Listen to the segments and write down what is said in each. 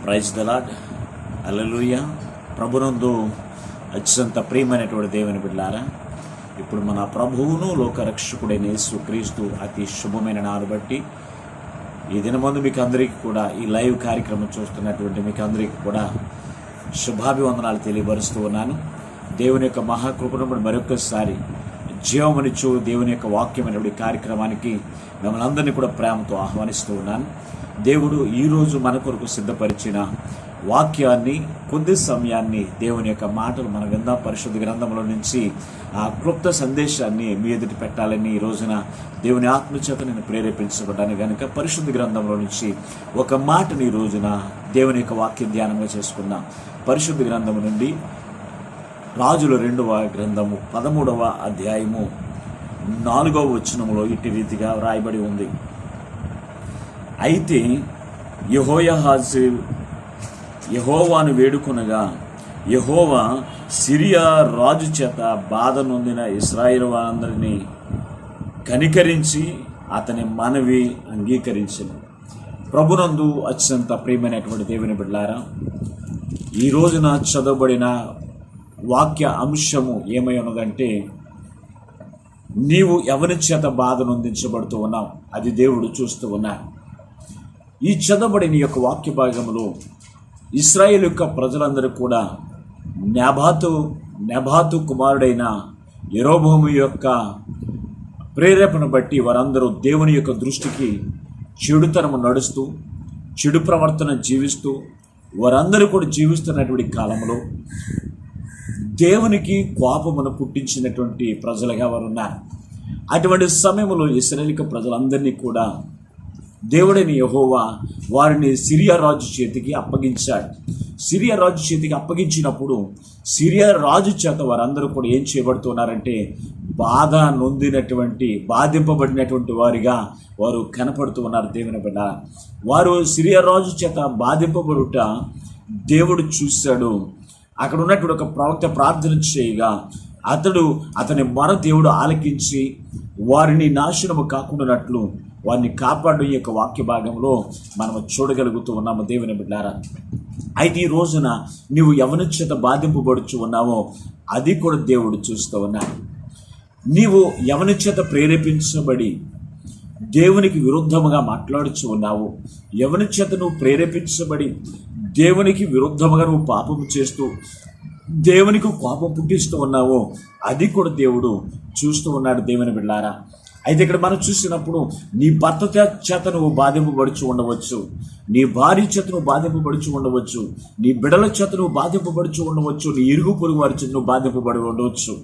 Praise the lord. హల్లెలూయా. ప్రభునందు అత్యంత ప్రియమైనటువంటి దేవుని బిడ్డలారా, ఇప్పుడు మన ప్రభువును లోకరక్షకుడైన యేసుక్రీస్తు అతి శుభమైన నాను బట్టి ఈ దినమందు మీకు అందరికీ కూడా, ఈ లైవ్ కార్యక్రమం చూస్తున్నటువంటి మీకు అందరికీ కూడా శుభాభివందనాలు తెలియపరుస్తూ ఉన్నాను. దేవుని యొక్క మహాకృపను మరొకసారి జీవమనిచ్చు దేవుని యొక్క వాక్యమైనటువంటి కార్యక్రమానికి మిమ్మల్ని అందరినీ కూడా ప్రేమతో ఆహ్వానిస్తూ ఉన్నాను. దేవుడు ఈరోజు మన కొరకు సిద్ధపరిచిన వాక్యాన్ని, కొద్ది సమయాన్ని దేవుని యొక్క మాటలు మన విందాం. పరిశుద్ధ గ్రంథంలో నుంచి ఆ క్లుప్త సందేశాన్ని మీ ఎదుటి పెట్టాలని ఈ రోజున దేవుని ఆత్మచేత నేను ప్రేరేపించబడ్డాను కనుక పరిశుద్ధ గ్రంథంలో నుంచి ఒక మాటని ఈ రోజున దేవుని యొక్క వాక్య ధ్యానంగా చేసుకున్నాం. పరిశుద్ధ గ్రంథం నుండి రాజుల 2వ గ్రంథము 13వ అధ్యాయము 4వ వచనములో ఇట్టి రీతిగా వ్రాయబడి ఉంది. అయితే యెహోయాహాజు యెహోవాను వేడుకొనగా యెహోవా సిరియా రాజు చేత బాధ నొందిన ఇశ్రాయేలు వారందరినీ కనికరించి అతని మనవి అంగీకరించింది. ప్రభునందు అత్యంత ప్రియమైనటువంటి దేవుని బిడ్డలారా, ఈ రోజున చదవబడిన వాక్య అంశము ఏమై ఉన్నదంటే, నీవు ఎవరి చేత బాధ నొందించబడుతూ ఉన్నావు, అది దేవుడు చూస్తూ ఉన్నాడు. ఈ చదవబడిన యొక్క వాక్య భాగంలో ఇశ్రాయేలు యొక్క ప్రజలందరూ కూడా నెబాతు కుమారుడైన యెరోబోము యొక్క ప్రేరేపణ బట్టి వారందరూ దేవుని యొక్క దృష్టికి చెడుతనము నడుస్తూ, చెడు ప్రవర్తన జీవిస్తూ వారందరూ కూడా జీవిస్తున్నటువంటి కాలంలో దేవునికి కోపమును పుట్టించినటువంటి ప్రజలుగా వారు ఉన్నారు. అటువంటి సమయంలో ఇశ్రాయేలు ప్రజలందరినీ కూడా దేవుడైన యెహోవా వారిని సిరియా రాజు చేతికి అప్పగించాడు. సిరియా రాజు చేతికి అప్పగించినప్పుడు సిరియా రాజు చేత వారందరూ కూడా ఏం చేయబడుతున్నారంటే, బాధింపబడినటువంటి వారిగా వారు కనపడుతూ ఉన్నారు. దేవుని బిడ్డ, వారు సిరియా రాజు చేత బాధింపబడుట దేవుడు చూశాడు. అక్కడ ఉన్నటువంటి ఒక ప్రవక్త ప్రార్థన చేయగా అతని మన దేవుడు ఆలకించి వారిని నాశనము కాకుండానట్లు వారిని కాపాడు ఈ యొక్క వాక్య భాగంలో మనం చూడగలుగుతూ ఉన్నాము. దేవుని బిడ్డారా, అయితే ఈ రోజున నీవు ఎవరి చేత బాధింపబడుచు ఉన్నావో అది కూడా దేవుడు చూస్తూ ఉన్నాడు. నీవు ఎవరి చేత ప్రేరేపించబడి దేవునికి విరుద్ధముగా మాట్లాడుచు ఉన్నావు, ఎవరి చేత నువ్వు ప్రేరేపించబడి దేవునికి విరుద్ధముగా నువ్వు పాపము చేస్తూ దేవునికి కోపం పుట్టిస్తూ ఉన్నావో అది కూడా దేవుడు చూస్తూ ఉన్నాడు. దేవుని బిడ్డారా, అయితే ఇక్కడ మనం చూసినప్పుడు నీ భర్త చేత నువ్వు బాధింపబడుచు ఉండవచ్చు, నీ భార్య చేత నువ్వు బాధింపబడుచు ఉండవచ్చు, నీ బిడ్డల చేత నువ్వు బాధింపబడుచు ఉండవచ్చు, నీ ఇరుగు పొరుగు వారి చేత నువ్వు బాధింపబడి ఉండవచ్చు,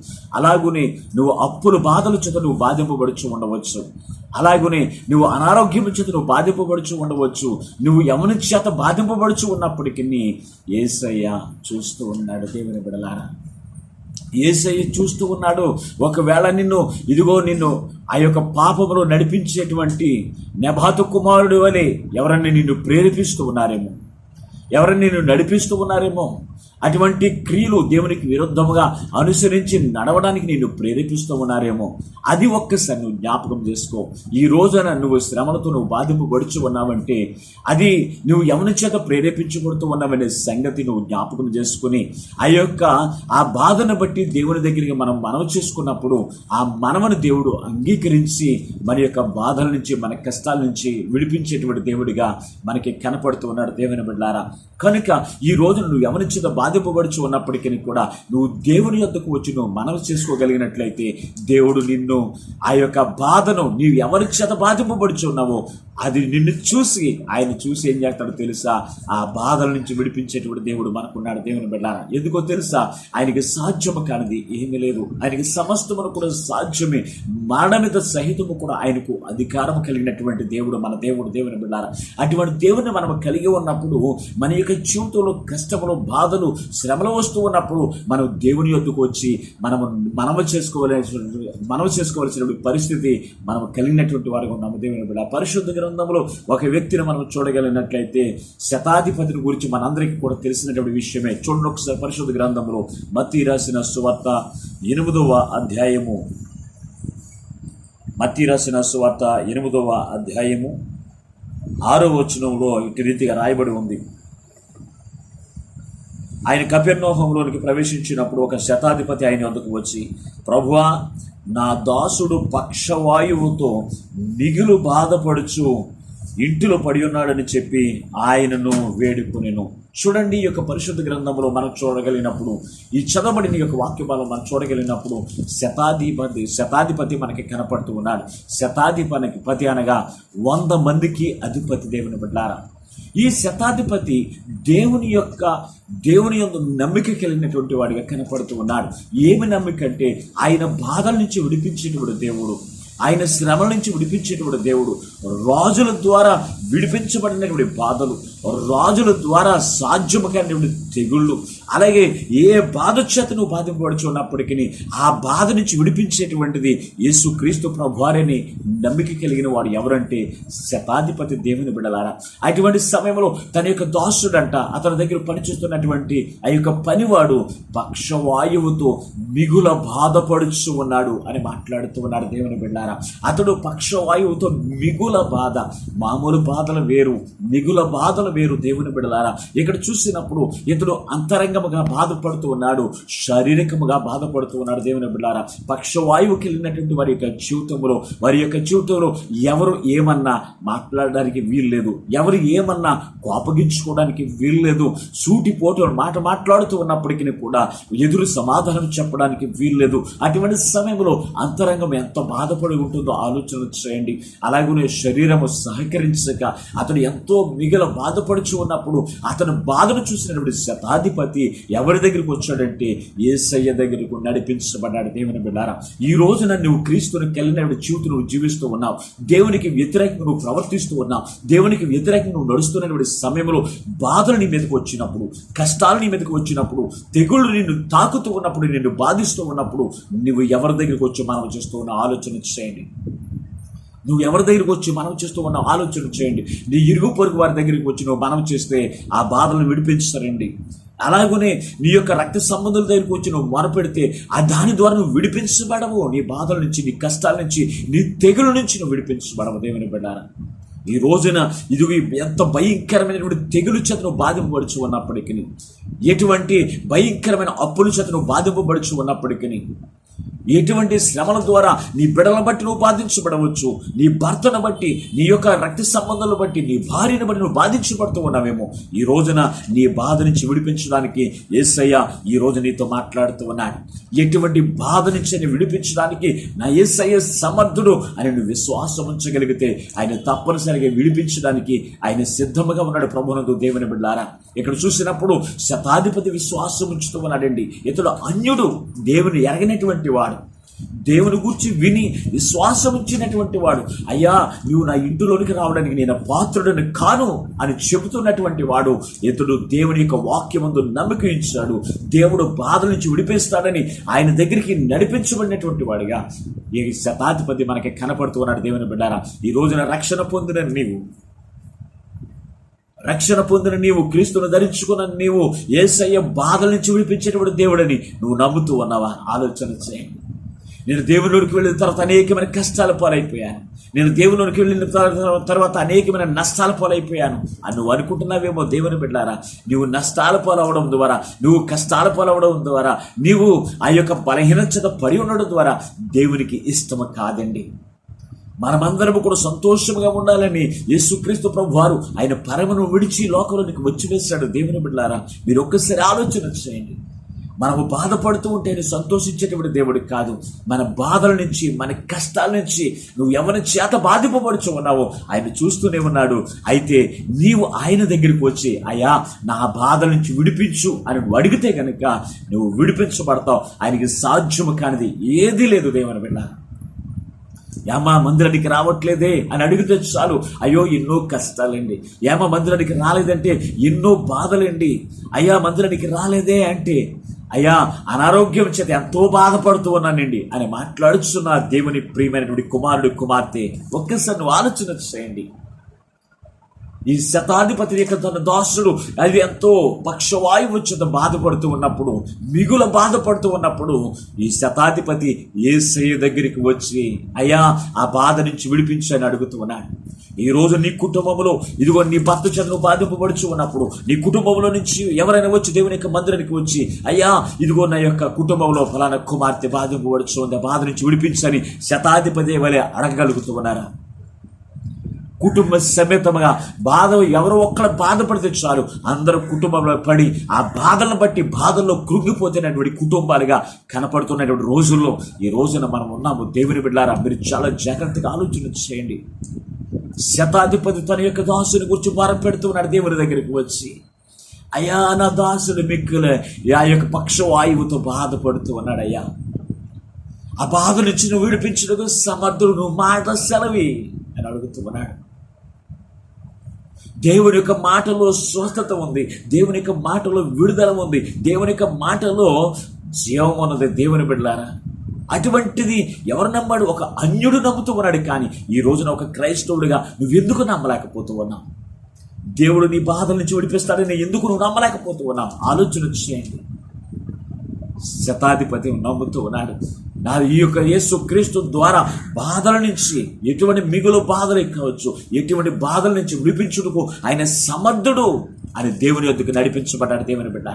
అలాగనే నువ్వు అప్పుల బాధల చేత నువ్వు బాధింపబడుచు ఉండవచ్చు, అలాగనే నువ్వు అనారోగ్యం చేత నువ్వు బాధింపబడుచు ఉండవచ్చు. నువ్వు ఎవరి చేత బాధింపబడుచు ఉన్నప్పటికీ యేసయ్య చూస్తూ ఉన్నాడు. దేవుని బిడ్డలారా, యేసయ్య చూస్తూ ఉన్నాడు. ఒకవేళ నిన్ను ఆ యొక్క పాపములో నడిపించేటువంటి నెబాతు కుమారుడు వలె ఎవరన్నా నిన్ను ప్రేరేపిస్తూ ఉన్నారేమో, ఎవరన్నా నిన్ను నడిపిస్తూ ఉన్నారేమో, అటువంటి క్రియలు దేవునికి విరుద్ధముగా అనుసరించి నడవడానికి నిన్ను ప్రేరేపిస్తూ ఉన్నారేమో, అది ఒక్కసారి నువ్వు జ్ఞాపకం చేసుకో. ఈ రోజున నువ్వు శ్రమలతో నువ్వు బాధింపబడుచు ఉన్నావంటే అది నువ్వు ఎవరి చేత ప్రేరేపించబడుతూ ఉన్నావనే సంగతి నువ్వు జ్ఞాపకం చేసుకుని ఆ బాధను బట్టి దేవుని దగ్గరికి మనం మనవి చేసుకున్నప్పుడు ఆ మనవను దేవుడు అంగీకరించి మన యొక్క బాధల నుంచి, మన కష్టాల నుంచి విడిపించేటువంటి దేవుడిగా మనకి కనపడుతూ ఉన్నాడు. దేవుని బిడ్డలారా, కనుక ఈ రోజున నువ్వు ఎవరి చేత బాధింపబడుచు ఉన్నప్పటికీ కూడా నువ్వు దేవుని యొద్దకు వచ్చి నువ్వు మనవి చేసుకోగలిగినట్లయితే దేవుడు నిన్ను ఆ యొక్క బాధను, నీవు ఎవరి చేత బాధింపబడుచు ఉన్నావో అది నిన్ను చూసి ఆయన చూసి ఏం చేస్తాడో తెలుసా, ఆ బాధల నుంచి విడిపించేటువంటి దేవుడు మనకున్నాడు. దేవుని బిడ్డలారా, ఎందుకో తెలుసా, ఆయనకి సాధ్యము కానిది ఏమీ లేదు. ఆయనకి సమస్తమును కూడా సాధ్యమే. మరణమిత సహితము కూడా ఆయనకు అధికారం కలిగినటువంటి దేవుడు మన దేవుడు. దేవుని బిడ్డలారా, అటువంటి దేవుని మనం కలిగి ఉన్నప్పుడు మన యొక్క జీవితంలో కష్టములు, బాధలు, శ్రమలు వస్తూ ఉన్నప్పుడు మనం దేవుని యొద్దకు వచ్చి మనము చేసుకోవలసిన పరిస్థితి మనం కలిగినటువంటి వారికి ఉన్నాము. దేవుని బిడ్డ, పరిశుద్ధ గ్రంథంలో ఒక వ్యక్తిని మనం చూడగలిగినట్లయితే శతాధిపతిని గురించి మనందరికీ కూడా తెలిసినటువంటి విషయమే. చూడండి ఒకసారి పరిశుద్ధ గ్రంథంలో మత్తయి రాసిన సువార్త 8వ అధ్యాయము, మత్తయి రాసిన సువార్త 8వ అధ్యాయము 6వ వచనంలో ఇటు రీతిగా రాయబడి ఉంది. ఆయన కపెర్నహూములోనికి ప్రవేశించినప్పుడు ఒక శతాధిపతి ఆయన వద్దకు వచ్చి, ప్రభువా, నా దాసుడు పక్షవాయువుతో మిగులు బాధపడుచు ఇంటిలో పడి ఉన్నాడని చెప్పి ఆయనను వేడుకొనెను. చూడండి, ఈ యొక్క పరిశుద్ధ గ్రంథంలో మనం చూడగలిగినప్పుడు, ఈ చదవబడిన ఈ యొక్క వాక్యభాగం మనం చూడగలిగినప్పుడు శతాధిపతి మనకి కనపడుతూ ఉన్నాడు. శతాధిపతి అనగా 100 మందికి అధిపతి. దేవుని బిడ్డలారా, ఈ శతాధిపతి దేవుని యందు నమ్మిక కలిగినటువంటి వాడిగా కనపడుతూ ఉన్నాడు. ఏమి నమ్మిక అంటే, ఆయన బాధల నుంచి విడిపించేటువంటి దేవుడు, ఆయన శ్రమల నుంచి విడిపించేటువంటి దేవుడు, రాజుల ద్వారా విడిపించబడినటువంటి బాధలు, రాజుల ద్వారా సాధ్యము కానిటువంటి తెగుళ్ళు, అలాగే ఏ బాధ చేత నువ్వు బాధింపబడుచున్నప్పటికీ ఆ బాధ నుంచి విడిపించేటువంటిది యేసుక్రీస్తు ప్రభువారని నమ్మిక కలిగిన వాడు ఎవరంటే శతాధిపతి. దేవుని బిడ్డలారా, అటువంటి సమయంలో తన యొక్క దాసుడంట, అతని దగ్గర పనిచేస్తున్నటువంటి ఆ యొక్క పనివాడు పక్షవాయువుతో మిగుల బాధపడుచు ఉన్నాడు అని మాట్లాడుతూ ఉన్నాడు. దేవుని బిడ్డలారా, అతడు పక్షవాయువుతో మిగుల బాధ, మామూలు బాధలు వేరు, మిగుల బాధలు వేరు. దేవుని బిడ్డలారా, ఇక్కడ చూసినప్పుడు ఇతడు అంతరంగముగా బాధపడుతూ ఉన్నాడు, శారీరకముగా బాధపడుతూ ఉన్నాడు. దేవుని బిడ్డలారా, పక్షవాయువుకి వెళ్ళినటువంటి వారి యొక్క జీవితంలో ఎవరు ఏమన్నా మాట్లాడడానికి వీల్లేదు, ఎవరు ఏమన్నా కోపగించుకోవడానికి వీల్లేదు, సూటిపోటు మాట్లాడుతూ ఉన్నప్పటికీ కూడా ఎదురు సమాధానం చెప్పడానికి వీల్లేదు. అటువంటి సమయంలో అంతరంగం ఎంత బాధపడి ఉంటుందో ఆలోచన చేయండి. అలాగనే శరీరము సహకరించక అతడు ఎంతో మిగిల బాధపడుచు ఉన్నప్పుడు అతను బాధను చూసినటువంటి శతాధిపతి ఎవరి దగ్గరికి వచ్చాడంటే యేసయ్య దగ్గరకు నడిపించబడ్డాడు. దేవుని బిడ్డలారా, ఈ రోజున నువ్వు క్రీస్తుని కలిగినటువంటి జీవితం నువ్వు జీవిస్తూ ఉన్నావు, దేవునికి వ్యతిరేకంగా నువ్వు ప్రవర్తిస్తూ ఉన్నావు, దేవునికి వ్యతిరేకంగా నువ్వు నడుస్తున్నటువంటి సమయంలో బాధలు నీ మీదకి వచ్చినప్పుడు, కష్టాలు నీ మీదకి వచ్చినప్పుడు, తెగుళ్ళు నిన్ను తాకుతూ ఉన్నప్పుడు, నిన్ను బాధిస్తూ ఉన్నప్పుడు నువ్వు ఎవరి దగ్గరికి వచ్చి మనం చేస్తూ ఉన్నావు ఆలోచన చేయండి. నువ్వు ఎవరి దగ్గరికి వచ్చి మనం చేస్తూ ఉన్నావు ఆలోచన చేయండి. నీ ఇరుగు పొరుగు వారి దగ్గరికి వచ్చి నువ్వు మనం చేస్తే ఆ బాధలను విడిపించారండి. అలాగనే నీ యొక్క రక్త సంబంధుల దగ్గరికి వచ్చి నువ్వు మొరపెడితే ఆ దాని ద్వారా నువ్వు విడిపించబడవు. నీ బాధల నుంచి, నీ కష్టాల నుంచి, నీ తెగుల నుంచి నువ్వు విడిపించబడవు. దేవుని బిడ్డలారా, ఈ రోజున ఇది ఎంత భయంకరమైనటువంటి తెగులు చేత నువ్వు బాధింపబడుచు ఉన్నప్పటికీ, ఎటువంటి భయంకరమైన అప్పుల చేత నువ్వు బాధింపబడుచు ఉన్నప్పటికీ, ఎటువంటి శ్రమల ద్వారా నీ బిడ్డలను బట్టి నువ్వు బాధించబడవచ్చు, నీ భర్తను బట్టి, నీ యొక్క రక్త సంబంధాలను బట్టి, నీ భార్యను బట్టి నువ్వు బాధించబడుతూ ఉన్నావేమో. ఈ రోజున నీ బాధ నుంచి విడిపించడానికి యేసయ్య ఈ రోజు నీతో మాట్లాడుతూ ఉన్నాడు. ఎటువంటి బాధ నుంచి విడిపించడానికి నా యేసయ్య సమర్థుడు అని నువ్వు విశ్వాసం ఉంచగలిగితే ఆయన తప్పనిసరిగా విడిపించడానికి ఆయన సిద్ధముగా ఉన్నాడు. ప్రభువునందు దేవుని బిడ్డలారా, ఇక్కడ చూసినప్పుడు శతాధిపతి విశ్వాసం ఉంచుతూ ఉన్నాడండి. ఇతడు అన్యుడు, దేవుని ఎరగనటువంటి వాడు, దేవుని గూర్చి విని విశ్వాసం ఇచ్చినటువంటి వాడు. అయ్యా, నువ్వు నా ఇంటిలోనికి రావడానికి నేను పాత్రుడని కాను అని చెబుతున్నటువంటి వాడు. ఇతడు దేవుని యొక్క వాక్యమందు నమ్మిక ఇచ్చాడు, దేవుడు బాధల నుంచి విడిపిస్తాడని ఆయన దగ్గరికి నడిపించబడినటువంటి వాడిగా ఈ శతాధిపతి మనకి కనపడుతూ ఉన్నాడు. దేవుని బిడ్డారా, ఈ రోజున రక్షణ పొందిన నీవు క్రీస్తును ధరించుకున్న నీవు యేసయ్య బాధల నుంచి విడిపించేటువంటి దేవుడని నువ్వు నమ్ముతూ ఉన్నావా? ఆలోచన చేయండి. నేను దేవునిలోకి వెళ్ళిన తర్వాత అనేకమైన కష్టాల పాలైపోయాను, నేను దేవునిలోకి వెళ్ళిన తర్వాత అనేకమైన నష్టాల పాలైపోయాను అని నువ్వు అనుకుంటున్నావేమో. దేవుని బిడ్డలారా, నువ్వు నష్టాల పాలవడం ద్వారా, నువ్వు కష్టాల పాలవడం ద్వారా, నీవు ఆ యొక్క బలహీనత పడి ఉండడం ద్వారా దేవునికి ఇష్టము కాదండి. మనమందరము కూడా సంతోషంగా ఉండాలని యేసుక్రీస్తు ప్రభువారు ఆయన పరమను విడిచి లోకంలోనికి వచ్చి వేశాడు. దేవుని బిడ్డలారా, మీరు ఒక్కసారి ఆలోచన చేయండి. మనము బాధపడుతూ ఉంటే సంతోషించేటువంటి దేవుడు కాదు. మన బాధల నుంచి, మన కష్టాల నుంచి నువ్వు ఎవరి చేత బాధింపబడుచు ఉన్నావో ఆయన చూస్తూనే ఉన్నాడు. అయితే నీవు ఆయన దగ్గరికి వచ్చి అయ్యా నా బాధల నుంచి విడిపించు అని నువ్వు అడిగితే కనుక నువ్వు విడిపించబడతావు. ఆయనకి సాధ్యము కానిది ఏదీ లేదు. దేవుని బిడ్డ, ఏమా మందిరానికి రావట్లేదే అని అడిగితే చాలు, అయ్యో ఎన్నో కష్టాలండి. ఏమా మందిరానికి రాలేదంటే ఎన్నో బాధలండి. అయ్యా మందిరానికి రాలేదే అంటే, అయ్యా అనారోగ్యం చేత ఎంతో బాధపడుతూ ఉన్నానండి అని మాట్లాడుతున్న దేవుని ప్రియమైనటువంటి కుమారుడు కుమార్తె, ఒక్కసారి నువ్వు ఆలోచన చేయండి. ఈ శతాధిపతి యొక్క తన దాసుడు అది ఎంతో పక్షవాయువు చేత బాధపడుతూ ఉన్నప్పుడు, మిగుల బాధపడుతూ ఉన్నప్పుడు ఈ శతాధిపతి యేసయ్య దగ్గరికి వచ్చి అయ్యా ఆ బాధ నుంచి విడిపించని అడుగుతూ ఉన్నాడు. ఈ రోజు నీ కుటుంబంలో ఇదిగో నీ భర్త చేత నువ్వు బాధింపబడుచు ఉన్నప్పుడు, నీ కుటుంబంలో నుంచి ఎవరైనా వచ్చి దేవుని యొక్క మందిరానికి వచ్చి, అయ్యా ఇదిగో నా యొక్క కుటుంబంలో ఫలానా కుమార్తె బాధింపబడుచు ఉంది, బాధ నుంచి విడిపించని శతాధిపతి వలె అడగగలుగుతూ ఉన్నారా? కుటుంబ సమేతంగా బాధ ఎవరో ఒక్కడ బాధపడితే చాలు అందరూ కుటుంబంలో పడి ఆ బాధలను బట్టి బాధల్లో కృంగిపోతున్నటువంటి కుటుంబాలుగా కనపడుతున్నటువంటి రోజుల్లో ఈ రోజున మనం ఉన్నాము. దేవుని బిడ్డలారా, మీరు చాలా జాగ్రత్తగా ఆలోచన చేయండి. శతాధిపతి తన యొక్క దాసుని గురించి భారం పెడుతున్నాడు దేవుని దగ్గరికి వచ్చి, అయ్యా నా దాసుడు మిక్కులే ఆ యొక్క పక్షవాయువుతో బాధపడుతూ ఉన్నాడు. అయ్యా ఆ బాధ నుంచి నువ్వు విడిపించడానికి సమర్థుడు, నువ్వు మాట సెలవి అని అడుగుతూ ఉన్నాడు. దేవుని యొక్క మాటలో స్వస్థత ఉంది, దేవుని యొక్క మాటలో విడుదల ఉంది, దేవుని యొక్క మాటలో జీవం ఉన్నది. దేవుని బిడ్డలారా, అటువంటిది ఎవరు నమ్మాడు? ఒక అన్యుడు నమ్ముతూ ఉన్నాడు. కానీ ఈ రోజున ఒక క్రైస్తవుడిగా నువ్వెందుకు నమ్మలేకపోతూ ఉన్నావు? దేవుడు నీ బాధల నుంచి విడిపిస్తాడని ఎందుకు నువ్వు నమ్మలేకపోతూ ఉన్నావు? ఆలోచన చేయండి. శతాధిపతి నమ్ముతూ ఉన్నాడు. ఈ యొక్క యేసు క్రీస్తు ద్వారా బాధల నుంచి, ఎటువంటి మిగులు బాధలు కావచ్చు, ఎటువంటి బాధల నుంచి విడిపించుటకు ఆయన సమర్థుడు అని దేవుని యొద్దకు నడిపించబడ్డాడు. దేవుని బిడ్డ,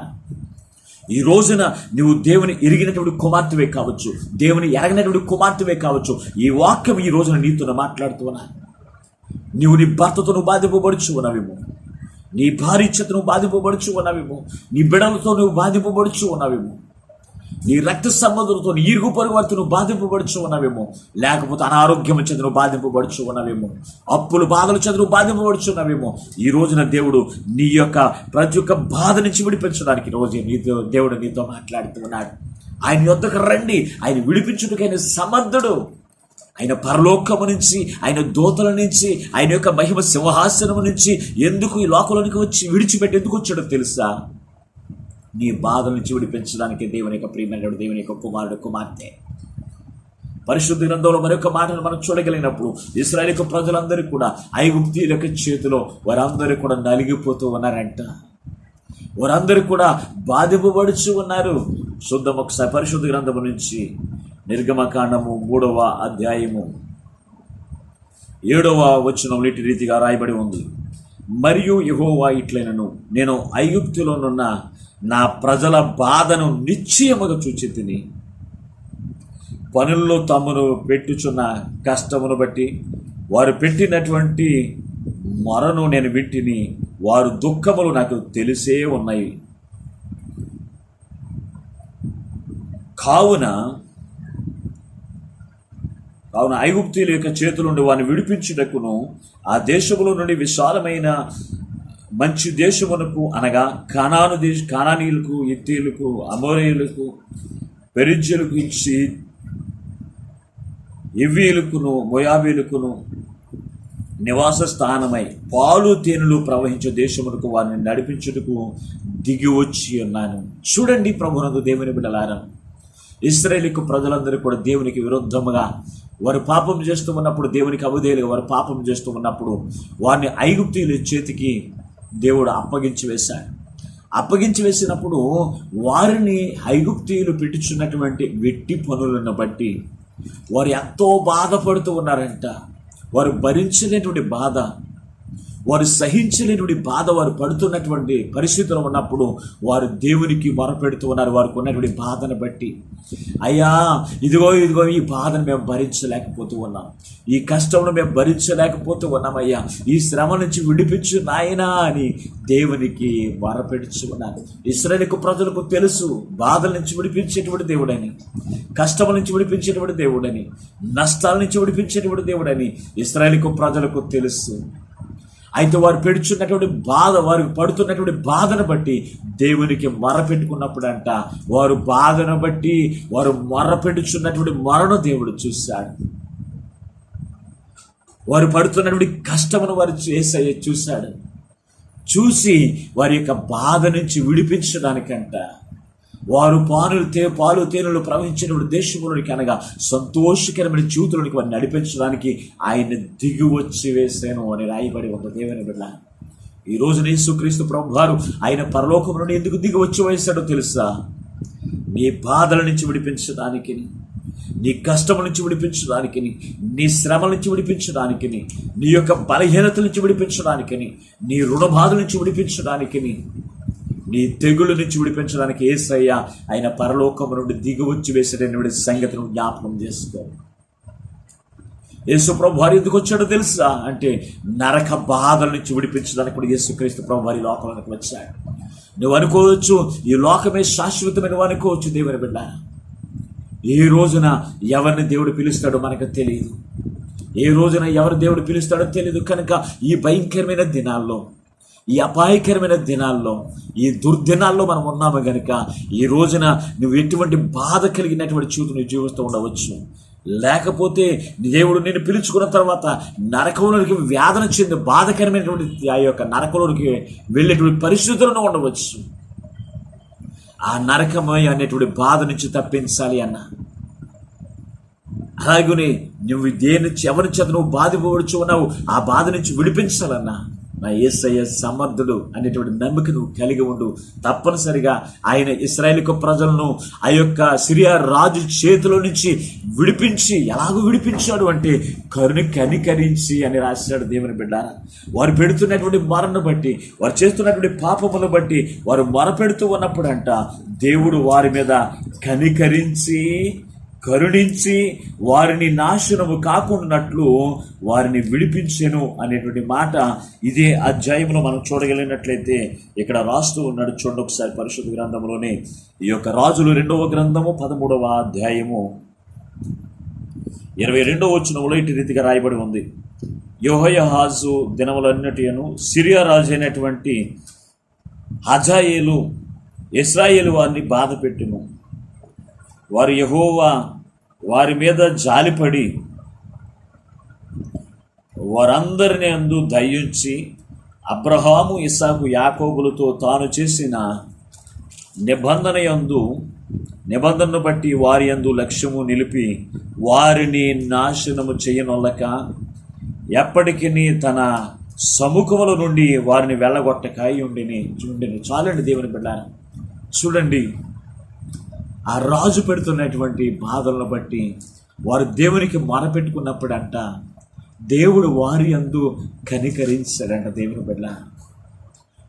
ఈ రోజున నువ్వు దేవుని ఎరిగినటువంటి కుమార్తెవే కావచ్చు, దేవుని ఎరగినటువంటి కుమార్తెవే కావచ్చు. ఈ వాక్యం ఈ రోజున నీతో మాట్లాడుతూ ఉన్నా. నువ్వు నీ భర్తతో నువ్వు బాధింపబడుచు ఉన్నావేమో, నీ భార్య చేత నువ్వు బాధింపబడుచు ఉన్నావేమో, నీ బిడ్డలతో నువ్వు బాధింపబడుచు ఉన్నావేమో, నీ రక్త సంబంధులతో నీ ఇరుగు పొరుగు వారితో నువ్వు బాధింపబడుచు ఉన్నావేమో, లేకపోతే అనారోగ్యం చేత నువ్వు బాధింపబడుచు ఉన్నావేమో, అప్పులు బాధల చేత నువ్వు బాధింపబడుచు ఉన్నావేమో. ఈ రోజున దేవుడు నీ యొక్క ప్రతి ఒక్క బాధ నుంచి విడిపించడానికి రోజు దేవుడు నీతో మాట్లాడుతూ ఉన్నాడు. ఆయన యొద్దకు రండి, ఆయన విడిపించుటకు ఆయన సమర్థుడు. ఆయన పరలోకము నుంచి, ఆయన దూతల నుంచి, ఆయన యొక్క మహిమ సింహాసనము నుంచి ఎందుకు ఈ లోకంలోనికి వచ్చి విడిచిపెట్టి ఎందుకు వచ్చాడో తెలుసా? నీ బాధల నుంచి విడిపించడానికి దేవుని యొక్క ప్రియమైన దేవుని యొక్క కుమారుడు కుమార్తె. పరిశుద్ధ గ్రంథంలో మరొక మాటను మనం చూడగలిగినప్పుడు, ఇశ్రాయేలు యొక్క ప్రజలందరూ కూడా ఐగుప్తీయుల యొక్క చేతిలో వారందరూ కూడా నలిగిపోతూ ఉన్నారంట. వారందరూ కూడా బాధింపబడుచు ఉన్నారు. చూద్దాం ఒకసారి పరిశుద్ధ గ్రంథము నుంచి నిర్గమకాండము 3వ అధ్యాయము 7వ వచనం ఇటు రీతిగా రాయబడి ఉంది. మరియు యెహోవా ఇట్లైనను, నేను ఐగుప్తులోనున్న నా ప్రజల బాధను నిశ్చయముగా చూచి తిని, పనుల్లో తమను పెట్టుచున్న కష్టమును బట్టి వారు పెట్టినటువంటి మొరను నేను వింటిని, వారు దుఃఖములు నాకు తెలిసే ఉన్నాయి. కావున ఐగుప్తీయుల యొక్క చేతుల నుండి వారిని విడిపించుటకును, ఆ దేశములో నుండి విశాలమైన మంచి దేశమునకు, అనగా కానానీయులకు, హిత్తీయులకు, అమోరీయులకు, పెరిజ్జీయులకు ఇచ్చి, హివ్వీయులకును మోయాబీయులకును నివాస స్థానమై పాలు తేనెలు ప్రవహించే దేశమునకు వారిని నడిపించుటకు దిగి వచ్చి ఉన్నాను. చూడండి ప్రభువునందు దేవుని బిడ్డలారా, ఇశ్రాయేలు ప్రజలందరూ కూడా దేవునికి విరుద్ధముగా వారు పాపం చేస్తూ ఉన్నప్పుడు, దేవునికి అవిధేయులుగా వారు పాపం చేస్తూ ఉన్నప్పుడు వారిని ఐగుప్తీయుల చేతికి దేవుడు అప్పగించి వేశాడు. అప్పగించి వేసినప్పుడు వారిని ఐగుప్తీయులు పెట్టుచున్నటువంటి వెట్టి పనులను బట్టి వారు ఎంతో బాధపడుతూ ఉన్నారంట. వారు భరించలేనటువంటి బాధ, వారు సహించలేనటువంటి బాధ వారు పడుతున్నటువంటి పరిస్థితులు ఉన్నప్పుడు వారు దేవునికి మొరపెడుతూ ఉన్నారు. వారికి ఉన్నటువంటి బాధను బట్టి, అయ్యా ఇదిగో ఈ బాధను మేము భరించలేకపోతూ ఉన్నాం, ఈ కష్టమును మేము భరించలేకపోతూ ఉన్నామయ్యా, ఈ శ్రమ నుంచి విడిపించు నాయనా అని దేవునికి మొరపెడుచు ఉన్నారు. ఇశ్రాయేలు ప్రజలకు తెలుసు బాధల నుంచి విడిపించేటువంటి దేవుడని, కష్టముల నుంచి విడిపించేటువంటి దేవుడని, నష్టాల నుంచి విడిపించేటువంటి దేవుడని ఇశ్రాయేలు ప్రజలకు తెలుసు. అయితే వారు పెడుచున్నటువంటి బాధ, వారు పడుతున్నటువంటి బాధను బట్టి దేవునికి మొరపెట్టుకున్నప్పుడు అంట, వారు బాధను బట్టి వారు మొరపెట్టుచున్నటువంటి మొరను దేవుడు చూశాడు. వారు పడుతున్నటువంటి కష్టమును వారు చూశాడు. చూసి వారి యొక్క బాధ నుంచి విడిపించడానికంట వారు పాలు తేనెలు ప్రవహించినప్పుడు దేశంలోనికి, అనగా సంతోషకరమైన జీవితంలోనికి వారిని నడిపించడానికి ఆయన దిగి వచ్చి వేసాను అని రాయబడి ఉంది. దేవుని బిడ్డ, ఈ రోజు యేసుక్రీస్తు ప్రభువారు ఆయన పరలోకం నుండి ఎందుకు దిగి వచ్చి వేశాడో తెలుసా? నీ బాధల నుంచి విడిపించడానికి, నీ కష్టం నుంచి విడిపించడానికి, నీ శ్రమ నుంచి విడిపించడానికి, నీ యొక్క బలహీనత నుంచి విడిపించడానికి, నీ రుణబాధ నుంచి విడిపించడానికి, నీ తెగుళ్ళ నుంచి విడిపించడానికి యేసయ్య ఆయన పరలోకము నుండి దిగివచ్చి వేసేటటువంటి సంగతిని జ్ఞాపకం చేసుకో. యేసు ప్రభు వారు ఎందుకు వచ్చాడో తెలుసా అంటే నరక బాధల నుంచి విడిపించడానికి కూడా యేసుక్రీస్తు ప్రభు వారి లోకంలోకి వచ్చాడు. నువ్వు అనుకోవచ్చు ఈ లోకమే శాశ్వతమైన అనుకోవచ్చు. దేవుని బిడ్డ, ఏ రోజున ఎవరిని దేవుడు పిలుస్తాడో మనకు తెలియదు. ఏ రోజున ఎవరు దేవుడు పిలుస్తాడో తెలియదు. కనుక ఈ భయంకరమైన దినాల్లో, ఈ అపాయకరమైన దినాల్లో, ఈ దుర్దినాల్లో మనం ఉన్నాము కనుక ఈ రోజున నువ్వు ఎటువంటి బాధ కలిగినటువంటి చూపు నువ్వు జీవిస్తూ ఉండవచ్చు. లేకపోతే దేవుడు నిన్ను పిలుచుకున్న తర్వాత నరకంలోనికి వేదన చెంది బాధకరమైనటువంటి ఆ యొక్క నరకంలోనికి వెళ్ళేటువంటి పరిస్థితులను ఉండవచ్చు. ఆ నరకమయ అనేటువంటి బాధ నుంచి తప్పించాలి అన్న. అలాగే నువ్వు ఎవరి చేత నువ్వు బాధిపడుచు ఉన్నావు ఆ బాధ నుంచి విడిపించాలన్నా నా యేసయ్య సమర్థుడు అనేటువంటి నమ్మిక నువ్వు కలిగి ఉండు. తప్పనిసరిగా ఆయన ఇశ్రాయేలు ప్రజలను ఆ యొక్క సిరియా రాజు చేతిలో నుంచి విడిపించి, ఎలాగో విడిపించాడు అంటే కనికరించి అని రాశాడు. దేవుని బిడ్డ, వారు పెడుతున్నటువంటి మరణను బట్టి, వారు చేస్తున్నటువంటి పాపములను బట్టి వారు మొరపెడుతూ ఉన్నప్పుడంట దేవుడు వారి మీద కరుణించి వారిని నాశనము కాకుండానట్లు వారిని విడిపించెను అనేటువంటి మాట ఇదే అధ్యాయంలో మనం చూడగలిగినట్లయితే ఇక్కడ రాస్తూ ఉన్నాడు. చూడండి ఒకసారి పరిశుద్ధ గ్రంథంలోనే ఈ యొక్క రాజులు 2వ గ్రంథము 13వ అధ్యాయము 22వ వచనంలో ఇటు రీతిగా రాయబడి ఉంది. యెహోయాహాజు దినములన్నిటిను సిరియా రాజు అయినటువంటి హజాయేలు ఇశ్రాయేలు వారిని బాధ పెట్టును. వారు యెహోవా వారి మీద జాలిపడి వారందరిని అందు దయించి అబ్రహాము, ఇస్సాకు, యాకోబులతో తాను చేసిన నిబంధనను బట్టి వారి యందు లక్ష్యము నిలిపి వారిని నాశనము చేయనొల్లక ఎప్పటికీ తన సముఖముల నుండి వారిని వెళ్ళగొట్టక ఉండెను. చాలండి దేవుని బిడ్డ, చూడండి ఆ రాజు పెడుతున్నటువంటి బాధలను బట్టి వారు దేవునికి మొరపెట్టుకున్నప్పుడంట దేవుడు వారి యందు కనికరించాడంట. దేవుని బిడ్డ,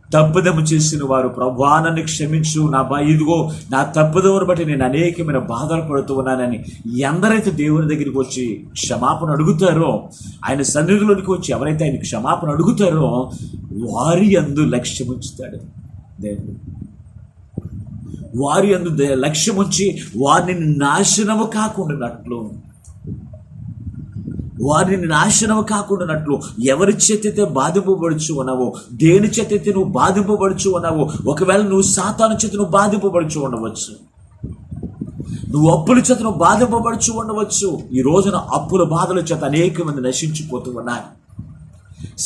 తప్పుదము చేసిన వారు ప్రభువా నన్ను క్షమించు, ఇదిగో నా తప్పుదమును బట్టి నేను అనేకమైన బాధలు పడుతూ ఉన్నానని ఎందరైతే దేవుని దగ్గరికి వచ్చి క్షమాపణ అడుగుతారో, ఆయన సన్నిధిలోనికి వచ్చి ఎవరైతే ఆయన క్షమాపణ అడుగుతారో వారి యందు లక్ష్యం ఉంచుతాడు దేవుడు. వారి యందు లక్ష్యం ఉంచి వారిని నాశనము కాకుండానట్లు ఎవరి చేతైతే బాధింపబడుచు ఉన్నావో, దేని చేతైతే నువ్వు బాధింపబడుచు ఉన్నావో, ఒకవేళ నువ్వు సాతాను చేత నువ్వు బాధింపబడుచు ఉండవచ్చు, నువ్వు అప్పుల చేత నువ్వు బాధింపబడుచు ఉండవచ్చు. ఈ రోజున అప్పుల బాధల చేత అనేక మంది నశించిపోతూ ఉన్నారు.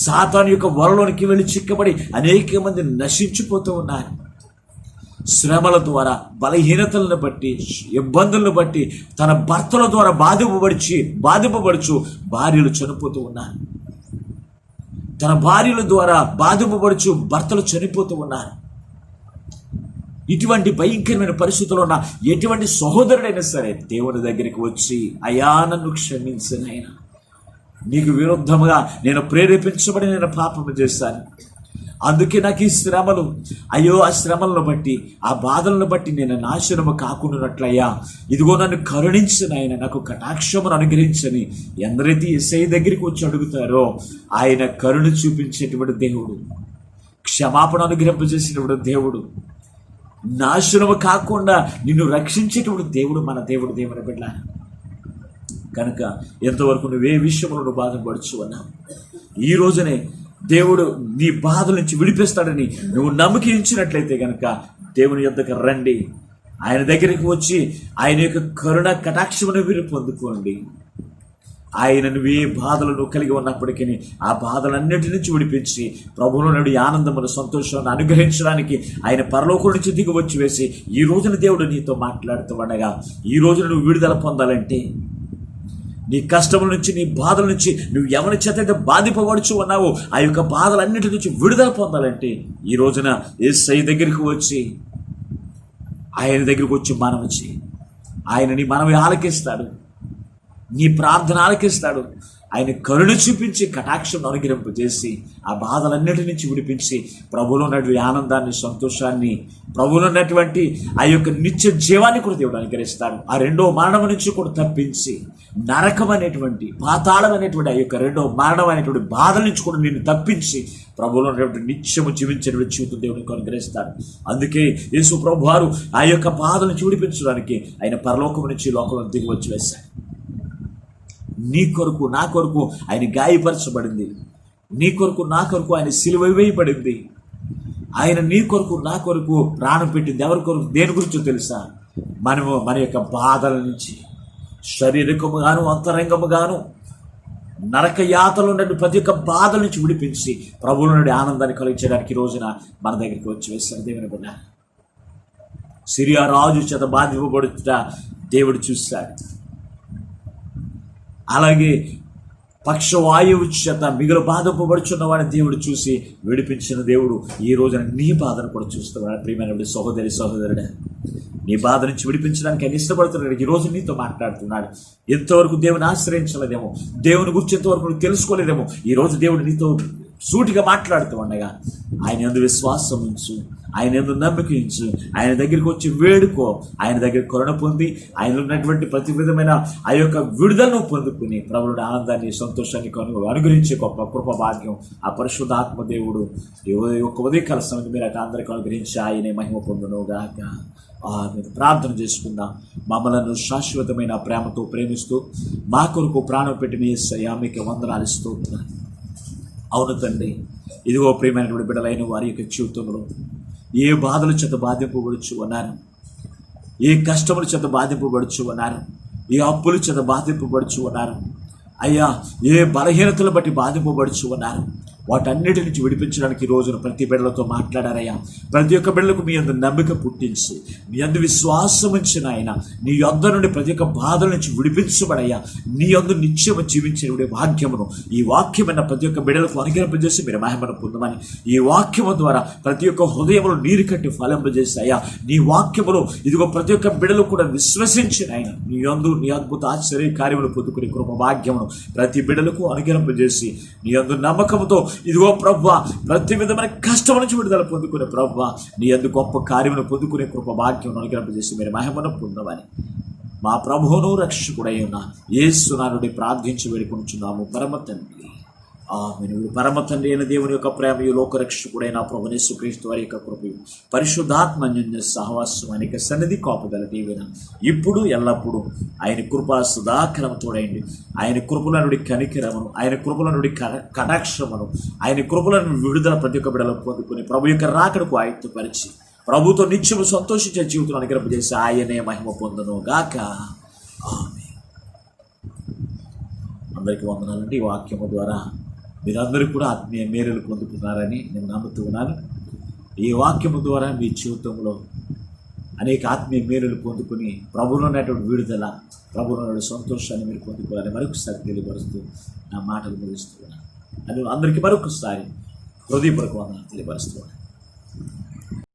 సాతాను యొక్క వరలోనికి వెళ్ళి చిక్కబడి అనేక మంది నశించిపోతూ ఉన్నారు. శ్రమల ద్వారా, బలహీనతలను బట్టి, ఇబ్బందులను బట్టి తన భర్తల ద్వారా బాధింపబడుచు భార్యలు చనిపోతూ ఉన్నారు. తన భార్యల ద్వారా బాధింపబడుచు భర్తలు చనిపోతూ ఉన్నారు. ఇటువంటి భయంకరమైన పరిస్థితుల్లో ఉన్న ఎటువంటి సహోదరుడైనా సరే దేవుని దగ్గరికి వచ్చి అయ్యా నన్ను క్షమించు నాయనా, నీకు విరుద్ధముగా నేను ప్రేరేపించబడి నేను పాపము చేశాను, అందుకే నాకు ఈ శ్రమలు, అయ్యో ఆ శ్రమలను బట్టి, ఆ బాధలను బట్టి నేను నాశనము కాకుండానట్లయ్యా, ఇదిగో నన్ను కరుణించు నాయన, నాకు కటాక్షమును అనుగ్రహించని ఎందరైతే యేసయ్య దగ్గరికి వచ్చి అడుగుతారో ఆయన కరుణ చూపించేటువంటి దేవుడు, క్షమాపణ అనుగ్రహింపజేసేటువంటి దేవుడు, నాశనము కాకుండా నిన్ను రక్షించేటువంటి దేవుడు మన దేవుడు. దేవుని బిడ్డ కనుక ఎంతవరకు నువ్వే విషయంలో నువ్వు బాధపడుచు అన్నావు, ఈ రోజునే దేవుడు నీ బాధల నుంచి విడిపిస్తాడని నువ్వు నమ్మకించినట్లయితే కనుక దేవుని యొద్దకు రండి. ఆయన దగ్గరికి వచ్చి ఆయన యొక్క కరుణ కటాక్షమును మీరు పొందుకోండి. ఆయన నువ్వే బాధలను కలిగి ఉన్నప్పటికీ ఆ బాధలన్నిటి నుంచి విడిపించి ప్రభువులో నడు ఆనందమును, సంతోషాన్ని అనుగ్రహించడానికి ఆయన పరలోకం నుంచి దిగి వచ్చి వేసి ఈ రోజున దేవుడు నీతో మాట్లాడుతూ ఉండగా ఈ రోజున నువ్వు విడుదల పొందాలంటే, నీ కష్టముల నుంచి, నీ బాధల నుంచి నువ్వు ఎవరి చేత అయితే బాధింపబడుచు ఉన్నావో ఆ యొక్క బాధలన్నిటి నుంచి విడుదల పొందాలంటే ఈ రోజున యేసయ్య దగ్గరికి వచ్చి ఆయన దగ్గరికి వచ్చి మనవి చేయి. ఆయన నీ మనవి ఆలకిస్తాడు. నీ ప్రార్థన ఆలకిస్తాడు. ఆయన కరుణ చూపించి కటాక్షం అనుగ్రహింపజేసి ఆ బాధలన్నిటి నుంచి విడిపించి ప్రభువులో ఉన్నటువంటి ఆనందాన్ని, సంతోషాన్ని, ప్రభువులో ఉన్నటువంటి ఆ యొక్క నిత్య జీవాన్ని కూడా దేవుడు అనుగ్రహిస్తాడు. ఆ రెండో మరణం నుంచి కూడా తప్పించి నరకం అనేటువంటి, పాతాళం అనేటువంటి ఆ యొక్క రెండో మరణం అనేటువంటి బాధల నుంచి కూడా నిన్ను తప్పించి ప్రభువులో ఉన్నటువంటి నిత్యము జీవించినటువంటి జీవితం దేవునికి అనుగ్రహిస్తాడు. అందుకే యేసు ప్రభు వారు ఆ యొక్క బాధలను విడిపించడానికి ఆయన పరలోకం నుంచి లోకంలో దిగి వచ్చి వేశాడు. నీ కొరకు నా కొరకు ఆయన గాయపరచబడింది. నీ కొరకు నా కొరకు ఆయన సిలువ వేయబడింది. ఆయన నీ కొరకు నా కొరకు ప్రాణం పెట్టింది. ఎవరి కొరకు? దేని గురించో తెలుసా? మనము మన యొక్క బాధల నుంచి, శారీరకముగాను అంతరంగముగాను నరక యాతలు ఉన్నటువంటి ప్రతి ఒక్క బాధల నుంచి విడిపించి ప్రభువుల నుండి ఆనందాన్ని కలిగించడానికి ఈ రోజున మన దగ్గరికి వచ్చి వేశారు. దేవుని బిడ్డ, సిరియా రాజు చేత బాధింపబడుట దేవుడు చూశాడు. అలాగే పక్షవాయువు చేత మిగులు బాధింపబడుచున్న వాడిని దేవుడు చూసి విడిపించిన దేవుడు ఈ రోజున నీ బాధను కూడా చూస్తున్నాడు. ప్రియమైన సహోదరి, సహోదరుడా, నీ బాధ నుంచి విడిపించడానికి ఆయన ఇష్టపడుతున్నాడు. ఈ రోజు నీతో మాట్లాడుతున్నాడు. ఎంతవరకు దేవుని ఆశ్రయించలేదేమో, దేవుని గురించి ఎంతవరకు నువ్వు తెలుసుకోలేదేమో, ఈ రోజు దేవుడు నీతో సూటిగా మాట్లాడుతూ ఉండగా ఆయన యందు విశ్వాసం ఉంచు, ఆయన యందు నమ్మకం ఉంచు, ఆయన దగ్గరికి వచ్చి వేడుకో, ఆయన దగ్గర కరుణ పొంది ఆయన ఉన్నటువంటి ప్రతి విధమైన ఆ యొక్క విడుదలను పొందుకుని ప్రభువుడి ఆనందాన్ని, సంతోషాన్ని అనుగ్రహించే గొప్ప కృప భాగ్యం ఆ పరిశుద్ధాత్మ దేవుడు ఒక ఉదయకాల సమయం మీరు అటు అందరికీ అనుగ్రహించి ఆయనే మహిమ పొందునుగాక. మీరు ప్రార్థన చేసుకుందాం. మమ్మలను శాశ్వతమైన ప్రేమతో ప్రేమిస్తూ మా కొరకు ప్రాణం పెట్టిన యేసయ్యా మీకు వందనాలు స్తోత్రాలు. అవును తండ్రి, ఇదిగో ప్రియమైనటువంటి బిడ్డలైన వారి యొక్క జీవితంలో ఏ బాధల చేత బాధింపబడుచు అన్నారు, ఏ కష్టముల చేత బాధింపబడుచు అన్నారు, ఏ అప్పుల చేత బాధింపబడుచు అన్నారు, అయ్యా ఏ బలహీనతలు బట్టి బాధింపబడుచు అన్నారు, వాటన్నిటి నుంచి విడిపించడానికి ఈ రోజున ప్రతి బిడ్డలతో మాట్లాడారయ్యా. ప్రతి ఒక్క బిడ్డలకు మీ అందు నమ్మిక పుట్టించి, మీ అందు విశ్వాసం ఉంచిన ఆయన నీ యొద్ద నుండి ప్రతి ఒక్క బాధల నుంచి విడిపించబడయ్యా. నీ యొద్ద నిత్యము జీవించిన భాగ్యమును ఈ వాక్యమైన ప్రతి ఒక్క బిడ్డలకు అనుగ్రహింపజేసి మీరు మహిమను పొందమని, ఈ వాక్యము ద్వారా ప్రతి ఒక్క హృదయములు నీరు కట్టి ఫలింపజేసి అయ్యా నీ వాక్యమును ఇదిగో ప్రతి ఒక్క బిడ్డలు కూడా విశ్వసించిన ఆయన నీ యందు నీ అద్భుత ఆశ్చర్య కార్యములు పొందుకునే కృప భాగ్యమును ప్రతి బిడ్డలకు అనుగ్రహింపజేసి నీ యందు నమ్మకముతో ఇదిగో ప్రభువా ప్రతి విధమైన కష్టం నుంచి విడుదల పొందుకునే ప్రభువా నీ యందు గొప్ప కార్యమును పొందుకునే కృప భాగ్యం అనుగ్రహింపజేసి మీరు మహిమను పొందమని మా ప్రభువును రక్షకుడై ఉన్న యేసు నామమున ప్రార్థించి వేడుకొనుచున్నాము పరమ తండ్రి. ఆమేన్. పరమ తండ్రి అయిన దేవుని యొక్క ప్రేమయు లోకరక్షకుడైన ప్రభువైన యేసుక్రీస్తు వారి యొక్క కృపయు పరిశుద్ధాత్మ అన్యోన్య సహవాసం అనేక సన్నిధి కాపుదల దీవెన ఇప్పుడు ఎల్లప్పుడూ ఆయన కృపా సదాకాలం తోడైంది. ఆయన కృపల నుండి కనికరమును, ఆయన కృపల నుండి కటాక్షమును, ఆయన కృపల నుండి విడుదల ప్రతి ఒక్క బిడ్డలను పొందుకుని ప్రభు యొక్క రాకడకు ఆయుక్తపరిచి ప్రభుతో నిత్యము సంతోషించే జీవితం అనుగ్రహింపజేసి ఆయనే మహిమ పొందును గాక. ఆమేన్. అందరికీ వందనాలండి. ఈ వాక్యము ద్వారా మీరందరూ కూడా ఆత్మీయ మేలులు పొందుతున్నారని నేను నమ్ముతూ ఉన్నాను. ఈ వాక్యము ద్వారా మీ జీవితంలో అనేక ఆత్మీయ మేలులు పొందుకుని ప్రభువులో ఉన్నటువంటి విడుదల, ప్రభువులో ఉన్న సంతోషాన్ని మీరు పొందుకోవాలని మరొకసారి తెలియపరుస్తూ నా మాటలు ముగిస్తున్నాను. అది అందరికీ మరొకసారి హృదయపూర్వక వందనాలు తెలియపరుస్తున్నాను.